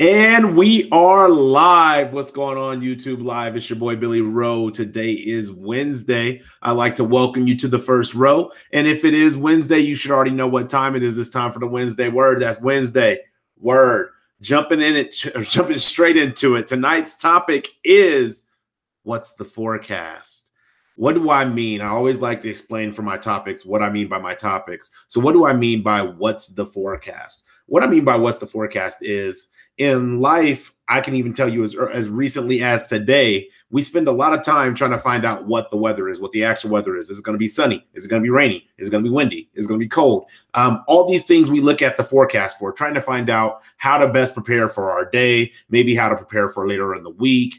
And we are live. What's going on, YouTube Live? It's your boy, Billy Rowe. Today is Wednesday. I'd like to welcome you to the first row. And if it is Wednesday, you should already know what time it is. It's time for the Wednesday word. That's Wednesday word. Jumping straight into it. Tonight's topic is, what's the forecast? What do I mean? I always like to explain for my topics what I mean by my topics. So what do I mean by what's the forecast? What I mean by what's the forecast is, in life, I can even tell you as recently as today, we spend a lot of time trying to find out what the weather is, what the actual weather is. Is it going to be sunny? Is it going to be rainy? Is it going to be windy? Is it going to be cold? All these things we look at the forecast for, trying to find out how to best prepare for our day, maybe how to prepare for later in the week,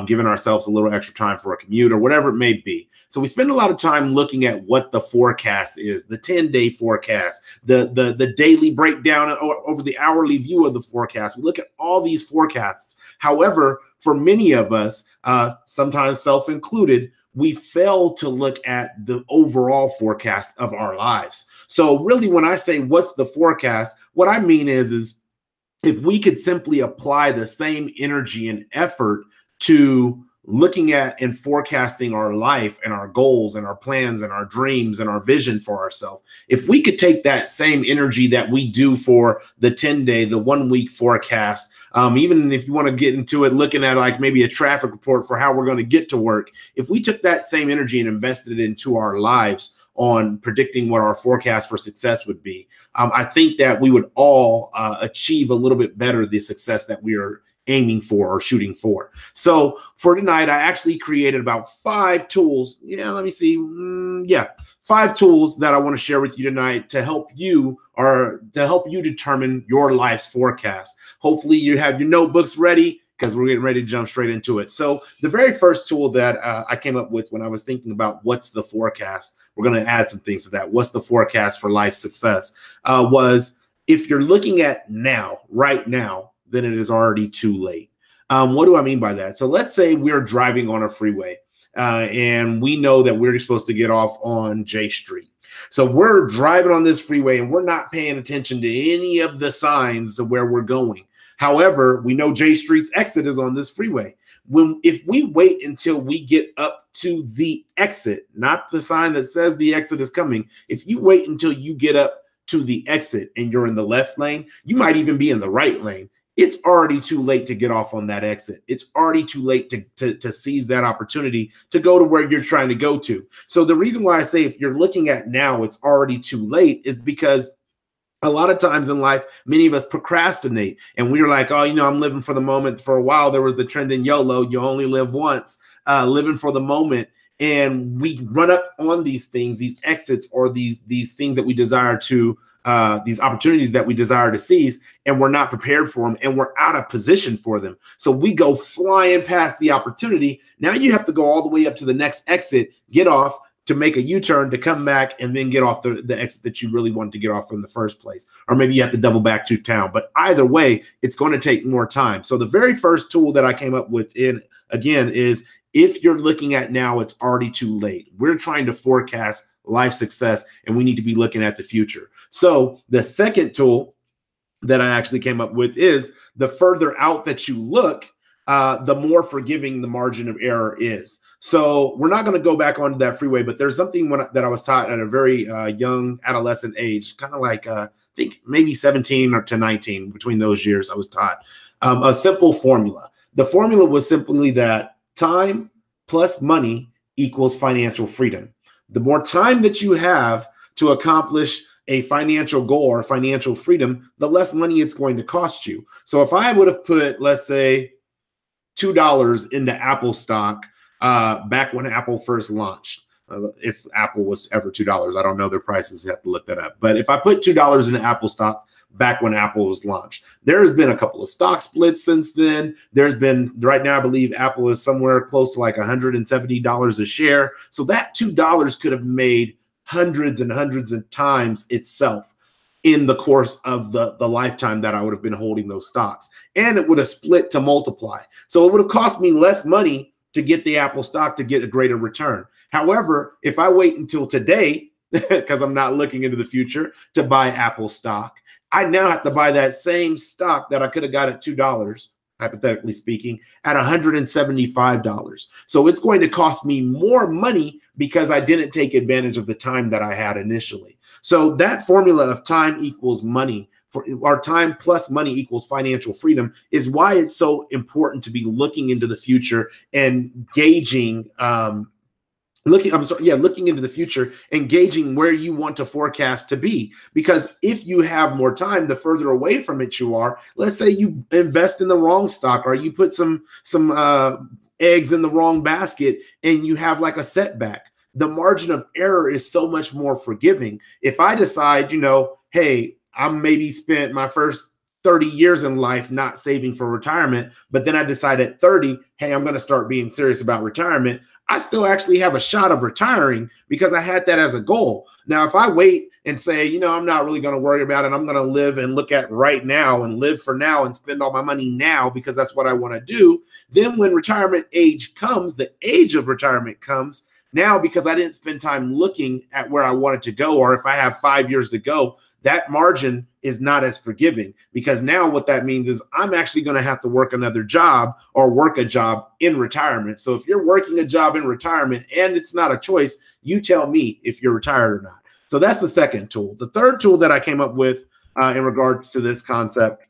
giving ourselves a little extra time for a commute or whatever it may be. So we spend a lot of time looking at what the forecast is, the 10-day forecast, the daily breakdown over the hourly view of the forecast. We look at all these forecasts. However, for many of us, sometimes self-included, we fail to look at the overall forecast of our lives. So really, when I say what's the forecast, what I mean is if we could simply apply the same energy and effort to looking at and forecasting our life and our goals and our plans and our dreams and our vision for ourselves. If we could take that same energy that we do for the 10-day, the 1-week forecast, even if you want to get into it, looking at like maybe a traffic report for how we're going to get to work, if we took that same energy and invested it into our lives on predicting what our forecast for success would be, I think that we would all achieve a little bit better the success that we are aiming for or shooting for. So for tonight, I actually created about 5 tools. Yeah, let me see. 5 tools that I want to share with you tonight to help you determine your life's forecast. Hopefully you have your notebooks ready because we're getting ready to jump straight into it. So the very first tool that I came up with when I was thinking about what's the forecast, we're going to add some things to that. What's the forecast for life success? Was if you're looking at now, right now, then it is already too late. What do I mean by that? So let's say we're driving on a freeway and we know that we're supposed to get off on J Street. So we're driving on this freeway and we're not paying attention to any of the signs of where we're going. However, we know J Street's exit is on this freeway. If we wait until we get up to the exit, not the sign that says the exit is coming, if you wait until you get up to the exit and you're in the left lane, you might even be in the right lane. It's already too late to get off on that exit. It's already too late to seize that opportunity to go to where you're trying to go to. So the reason why I say if you're looking at now, it's already too late is because a lot of times in life, many of us procrastinate and we're like, oh, I'm living for the moment. For a while, there was the trend in YOLO, you only live once, living for the moment. And we run up on these things, these exits, or these things that we desire to these opportunities that we desire to seize, and we're not prepared for them and we're out of position for them. So we go flying past the opportunity. Now you have to go all the way up to the next exit, get off to make a U-turn to come back and then get off the exit that you really wanted to get off in the first place. Or maybe you have to double back to town. But either way, it's going to take more time. So the very first tool that I came up with again is if you're looking at now, it's already too late. We're trying to forecast life success and we need to be looking at the future. So the second tool that I actually came up with is the further out that you look, the more forgiving the margin of error is. So we're not going to go back onto that freeway, but there's something that I was taught at a very young adolescent age, kind of like I think maybe 17 or to 19, between those years I was taught a simple formula. The formula was simply that time plus money equals financial freedom. The more time that you have to accomplish a financial goal or financial freedom, the less money it's going to cost you. So if I would have put, let's say, $2 into Apple stock back when Apple first launched, if Apple was ever $2, I don't know their prices, you have to look that up. But if I put $2 into Apple stock back when Apple was launched, there's been a couple of stock splits since then. There's been, right now, I believe Apple is somewhere close to like $170 a share. So that $2 could have made hundreds and hundreds of times itself in the course of the lifetime that I would have been holding those stocks. And it would have split to multiply. So it would have cost me less money to get the Apple stock to get a greater return. However, if I wait until today, because I'm not looking into the future, to buy Apple stock, I now have to buy that same stock that I could have got at $2, hypothetically speaking, at $175. So it's going to cost me more money because I didn't take advantage of the time that I had initially. So that formula of time equals money, for our time plus money equals financial freedom, is why it's so important to be looking into the future and gauging, looking into the future and gauging where you want to forecast to be. Because if you have more time, the further away from it you are. Let's say you invest in the wrong stock, or you put some eggs in the wrong basket and you have like a setback. The margin of error is so much more forgiving. If I decide, hey, I maybe spent my first 30 years in life not saving for retirement, but then I decide at 30, hey, I'm going to start being serious about retirement. I still actually have a shot of retiring because I had that as a goal. Now, if I wait and say, I'm not really going to worry about it, I'm going to live and look at right now and live for now and spend all my money now because that's what I want to do, then when retirement age comes, the age of retirement comes, now because I didn't spend time looking at where I wanted to go, or if I have 5 years to go, that margin is not as forgiving, because now what that means is I'm actually going to have to work another job or work a job in retirement. So if you're working a job in retirement and it's not a choice, you tell me if you're retired or not. So that's the second tool. The third tool that I came up with in regards to this concept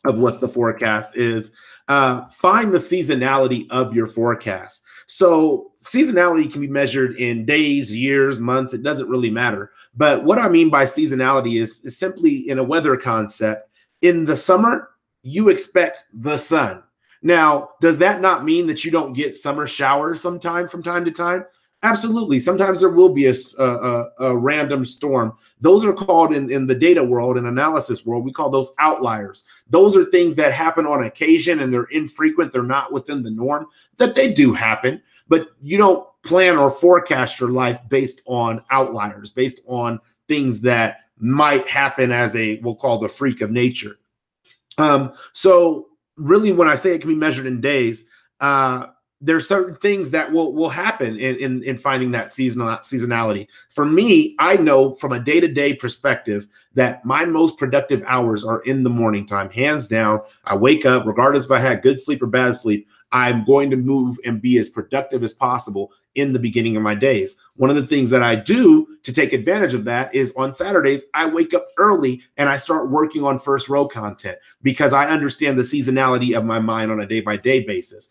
of what's the forecast is find the seasonality of your forecast. So seasonality can be measured in days, years, months. It doesn't really matter. But what I mean by seasonality is simply in a weather concept. In the summer, you expect the sun. Now, does that not mean that you don't get summer showers from time to time? Absolutely. Sometimes there will be a random storm. Those are called in the data world and analysis world, we call those outliers. Those are things that happen on occasion and they're infrequent. They're not within the norm. That they do happen, but you don't plan or forecast your life based on outliers, based on things that might happen as we'll call the freak of nature. So really, when I say it can be measured in days, there's certain things that will happen in finding that seasonality. For me, I know from a day-to-day perspective that my most productive hours are in the morning time, hands down. I wake up, regardless if I had good sleep or bad sleep, I'm going to move and be as productive as possible in the beginning of my days. One of the things that I do to take advantage of that is on Saturdays, I wake up early and I start working on first row content because I understand the seasonality of my mind on a day-by-day basis.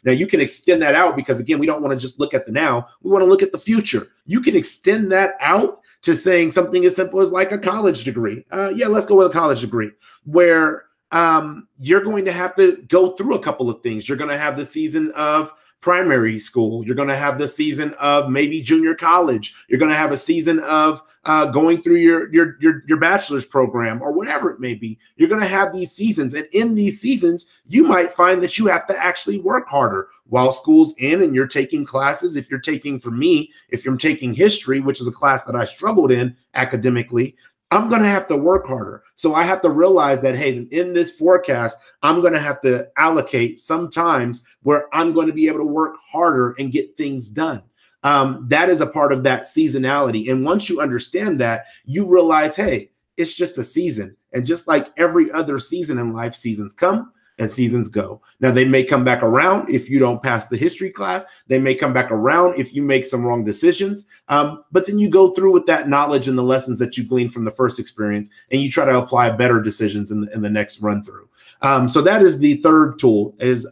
Now, you can extend that out because, again, we don't want to just look at the now. We want to look at the future. You can extend that out to saying something as simple as like a college degree. Let's go with a college degree where you're going to have to go through a couple of things. You're going to have the season of primary school. You're going to have the season of maybe junior college. You're going to have a season of going through your bachelor's program or whatever it may be. You're going to have these seasons. And in these seasons, you might find that you have to actually work harder while school's in and you're taking classes. If you're taking history, which is a class that I struggled in academically, I'm going to have to work harder. So I have to realize that, hey, in this forecast, I'm going to have to allocate some times where I'm going to be able to work harder and get things done. That is a part of that seasonality. And once you understand that, you realize, hey, it's just a season. And just like every other season in life, seasons come and seasons go. Now, they may come back around if you don't pass the history class. They may come back around if you make some wrong decisions. But then you go through with that knowledge and the lessons that you gleaned from the first experience, and you try to apply better decisions in the next run through. So that is the third tool, is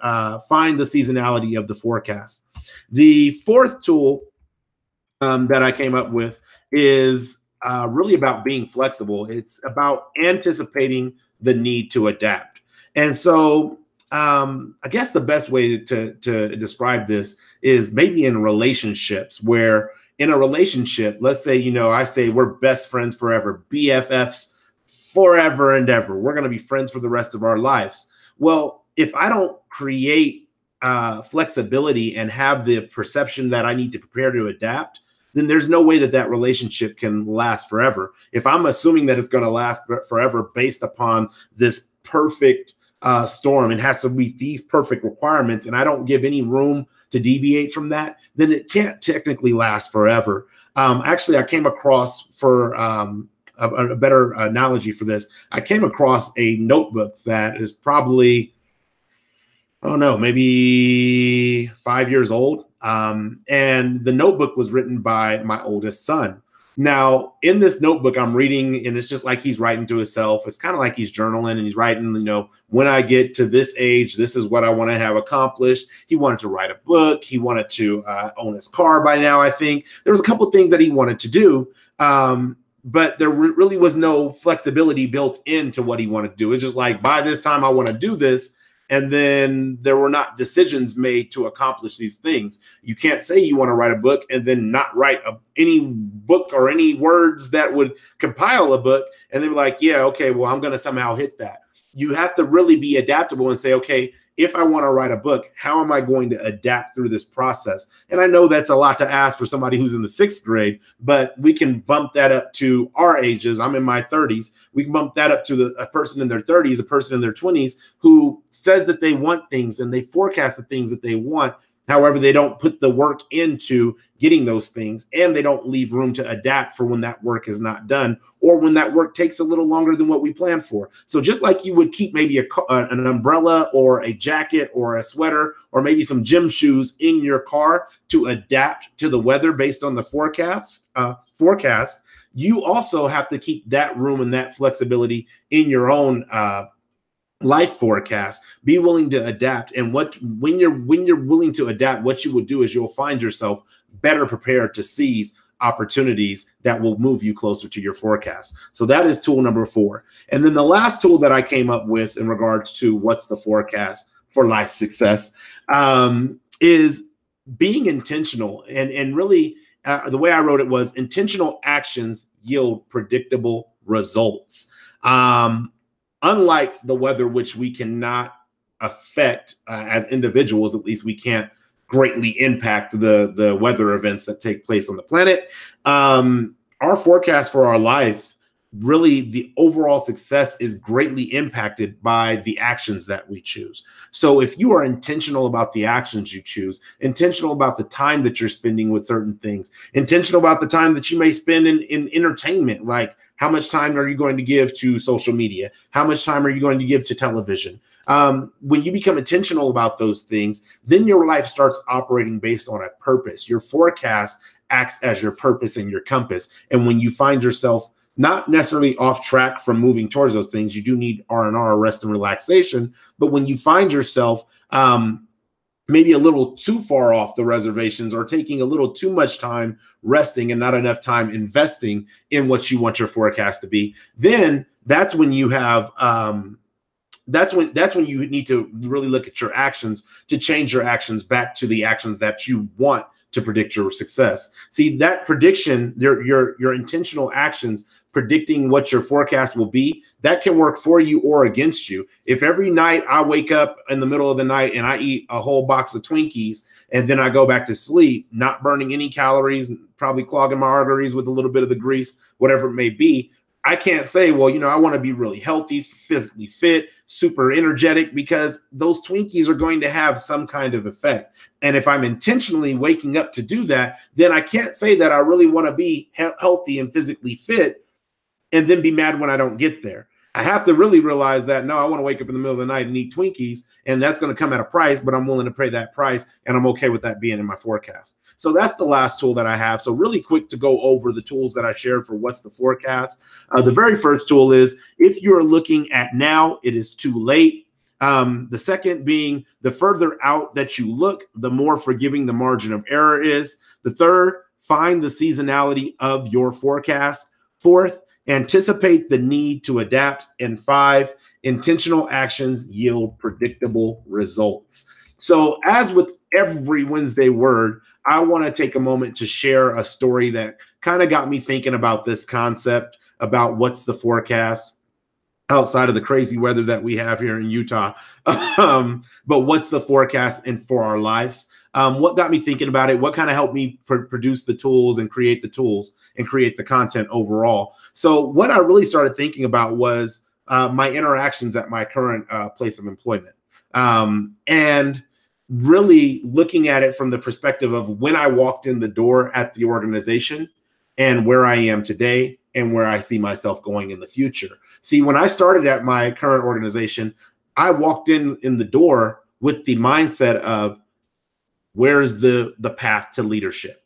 find the seasonality of the forecast. The fourth tool that I came up with is really about being flexible. It's about anticipating the need to adapt. And so I guess the best way to describe this is maybe in relationships, where in a relationship, let's say, I say we're best friends forever, BFFs forever and ever. We're going to be friends for the rest of our lives. Well, if I don't create flexibility and have the perception that I need to prepare to adapt, then there's no way that relationship can last forever. If I'm assuming that it's going to last forever based upon this perfect storm, it has to meet these perfect requirements, and I don't give any room to deviate from that, then it can't technically last forever. Actually, I came across for a better analogy for this. I came across a notebook that is probably, I don't know, maybe 5 years old. And the notebook was written by my oldest son. Now, in this notebook, I'm reading, and it's just like he's writing to himself. It's kind of like he's journaling, and he's writing, when I get to this age, this is what I want to have accomplished. He wanted to write a book. He wanted to own his car by now, I think. There was a couple of things that he wanted to do, but there really was no flexibility built into what he wanted to do. It's just like, by this time, I want to do this. And then there were not decisions made to accomplish these things. You can't say you want to write a book and then not write any book or any words that would compile a book. And then be like, yeah, okay, well, I'm going to somehow hit that. You have to really be adaptable and say, okay, if I want to write a book, how am I going to adapt through this process? And I know that's a lot to ask for somebody who's in the 6th grade, but we can bump that up to our ages. I'm in my 30s. We can bump that up to a person in their 30s, a person in their 20s who says that they want things and they forecast the things that they want. However, they don't put the work into getting those things, and they don't leave room to adapt for when that work is not done or when that work takes a little longer than what we planned for. So just like you would keep maybe an umbrella or a jacket or a sweater or maybe some gym shoes in your car to adapt to the weather based on the forecast, you also have to keep that room and that flexibility in your own life forecast. Be willing to adapt. And when you're willing to adapt, what you will do is you'll find yourself better prepared to seize opportunities that will move you closer to your forecast. So that is tool number 4. And then the last tool that I came up with in regards to what's the forecast for life success is being intentional. And really the way I wrote it was intentional actions yield predictable results. Unlike the weather, which we cannot affect as individuals, at least we can't greatly impact the weather events that take place on the planet. Our forecast for our life, really the overall success is greatly impacted by the actions that we choose. So if you are intentional about the actions you choose, intentional about the time that you're spending with certain things, intentional about the time that you may spend in entertainment, like how much time are you going to give to social media? How much time are you going to give to television? When you become intentional about those things, then your life starts operating based on a purpose. Your forecast acts as your purpose and your compass. And when you find yourself not necessarily off track from moving towards those things, you do need R&R, rest and relaxation. But when you find yourself maybe a little too far off the reservations or taking a little too much time resting and not enough time investing in what you want your forecast to be, then that's when you have that's when you need to really look at your actions to change your actions back to the actions that you want to predict your success. See, that prediction, your intentional actions predicting what your forecast will be, that can work for you or against you. If every night I wake up in the middle of the night and I eat a whole box of Twinkies and then I go back to sleep, not burning any calories, probably clogging my arteries with a little bit of the grease, whatever it may be, I can't say, well, I want to be really healthy, physically fit, super energetic, because those Twinkies are going to have some kind of effect. And if I'm intentionally waking up to do that, then I can't say that I really want to be healthy and physically fit and then be mad when I don't get there. I have to really realize that, no, I want to wake up in the middle of the night and eat Twinkies, and that's going to come at a price, but I'm willing to pay that price, and I'm okay with that being in my forecast. So that's the last tool that I have. So really quick to go over the tools that I shared for what's the forecast. The very first tool is if you're looking at now, it is too late. The second being the further out that you look, the more forgiving the margin of error is. The third, find the seasonality of your forecast. Fourth, anticipate the need to adapt. And 5, intentional actions yield predictable results. So as with every Wednesday word, I want to take a moment to share a story that kind of got me thinking about this concept about what's the forecast outside of the crazy weather that we have here in Utah. But what's the forecast and for our lives? What got me thinking about it? What kind of helped me produce the tools and create the tools and create the content overall? So what I really started thinking about was my interactions at my current place of employment. And really looking at it from the perspective of when I walked in the door at the organization and where I am today and where I see myself going in the future. See, when I started at my current organization, I walked in the door with the mindset of, where's the path to leadership?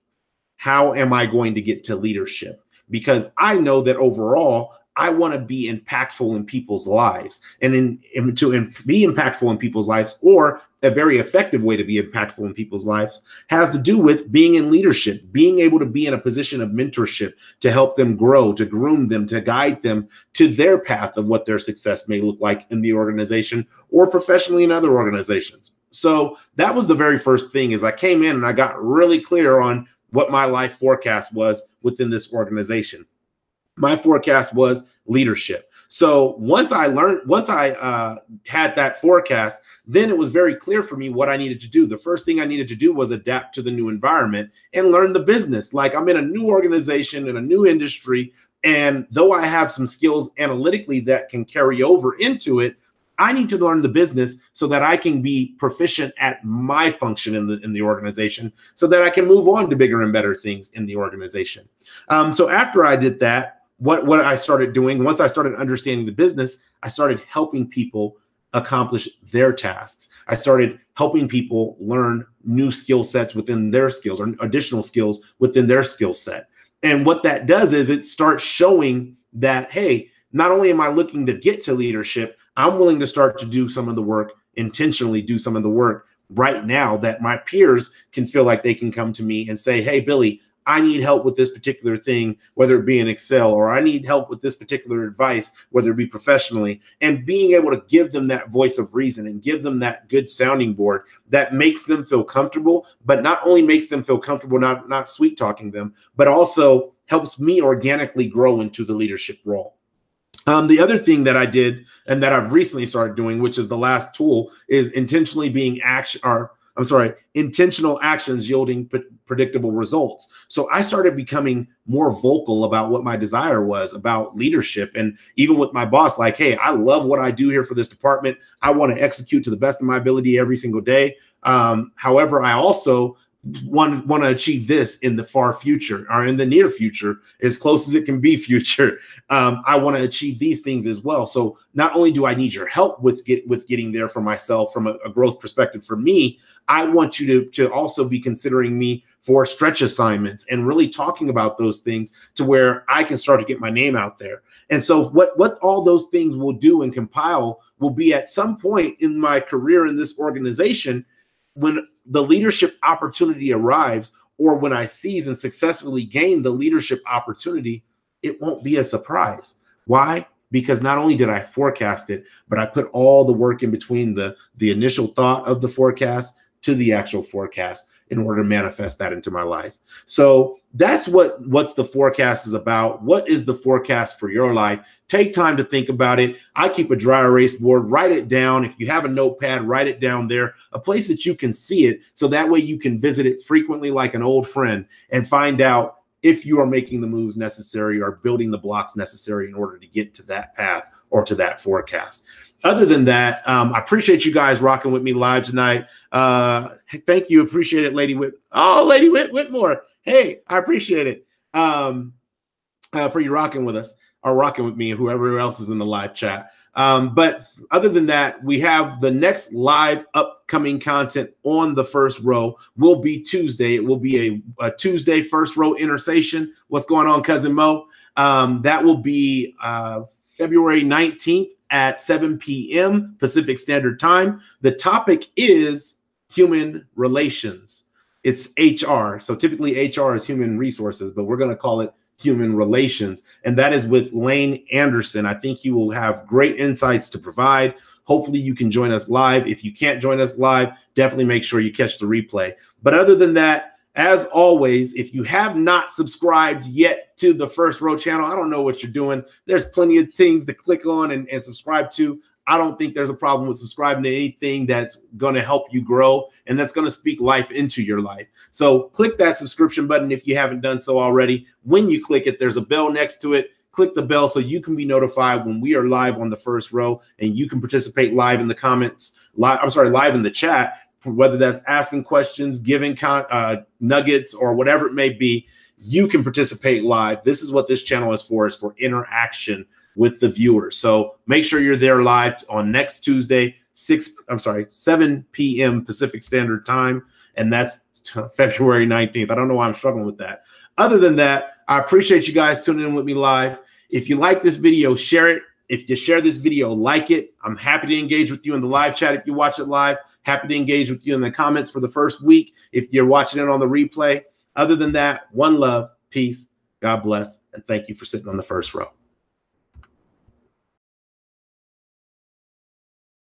How am I going to get to leadership? Because I know that overall, I want to be impactful in people's lives, and to be impactful in people's lives, or a very effective way to be impactful in people's lives, has to do with being in leadership, being able to be in a position of mentorship to help them grow, to groom them, to guide them to their path of what their success may look like in the organization or professionally in other organizations. So that was the very first thing, is I came in and I got really clear on what my life forecast was within this organization. My forecast was leadership. So once I had that forecast, then it was very clear for me what I needed to do. The first thing I needed to do was adapt to the new environment and learn the business. Like, I'm in a new organization, in a new industry, and though I have some skills analytically that can carry over into it, I need to learn the business so that I can be proficient at my function in the organization, so that I can move on to bigger and better things in the organization. So after I did that, what I started doing, once I started understanding the business, I started helping people accomplish their tasks. I started helping people learn new skill sets within their skills, or additional skills within their skill set. And what that does is it starts showing that, hey, not only am I looking to get to leadership, I'm willing to start to do some of the work, intentionally do some of the work right now, that my peers can feel like they can come to me and say, hey, Billy, I need help with this particular thing, whether it be in Excel, or I need help with this particular advice, whether it be professionally, and being able to give them that voice of reason and give them that good sounding board that makes them feel comfortable, but not only makes them feel comfortable, not sweet talking them, but also helps me organically grow into the leadership role. The other thing that I did, and that I've recently started doing, which is the last tool, is intentional actions yielding predictable results. So I started becoming more vocal about what my desire was about leadership. And even with my boss, like, hey, I love what I do here for this department. I want to execute to the best of my ability every single day. However, I also want to achieve this in the far future, or in the near future, as close as it can be future. I want to achieve these things as well. So not only do I need your help with getting there for myself from a growth perspective for me, I want you to also be considering me for stretch assignments and really talking about those things to where I can start to get my name out there. And so what all those things will do and compile will be, at some point in my career in this organization, when the leadership opportunity arrives, or when I seize and successfully gain the leadership opportunity, it won't be a surprise. Why? Because not only did I forecast it, but I put all the work in between the initial thought of the forecast to the actual forecast in order to manifest that into my life. So that's what's the forecast is about. What is the forecast for your life? Take time to think about it. I keep a dry erase board. Write it down. If you have a notepad, write it down there, a place that you can see it, so that way you can visit it frequently like an old friend and find out if you are making the moves necessary or building the blocks necessary in order to get to that path or to that forecast. Other than that, I appreciate you guys rocking with me live tonight. Thank you. Appreciate it, Lady Whit. Oh, Lady Whitmore. Hey, I appreciate it for you rocking with us, or rocking with me, and whoever else is in the live chat. But other than that, we have the next live upcoming content on the First Row will be Tuesday. It will be a Tuesday First Row Intersation. What's going on, Cousin Mo? That will be February 19th at 7 p.m. Pacific Standard Time. The topic is human relations. It's HR. So typically HR is human resources, but we're going to call it human relations. And that is with Lane Anderson. I think he will have great insights to provide. Hopefully you can join us live. If you can't join us live, definitely make sure you catch the replay. But other than that, as always, if you have not subscribed yet to the First Row channel, I don't know what you're doing. There's plenty of things to click on and subscribe to. I don't think there's a problem with subscribing to anything that's going to help you grow and that's going to speak life into your life. So click that subscription button if you haven't done so already. When you click it, there's a bell next to it. Click the bell so you can be notified when we are live on the First Row, and you can participate live in the comments, live in the chat, whether that's asking questions, giving nuggets, or whatever it may be. you can participate live. This is what this channel is for interaction with the viewers. So make sure you're there live on next Tuesday, 7 p.m. Pacific Standard Time. And that's February 19th. I don't know why I'm struggling with that. Other than that, I appreciate you guys tuning in with me live. If you like this video, share it. If you share this video, like it. I'm happy to engage with you in the live chat if you watch it live. Happy to engage with you in the comments for the first week if you're watching it on the replay. Other than that, one love, peace, God bless, and thank you for sitting on the first row.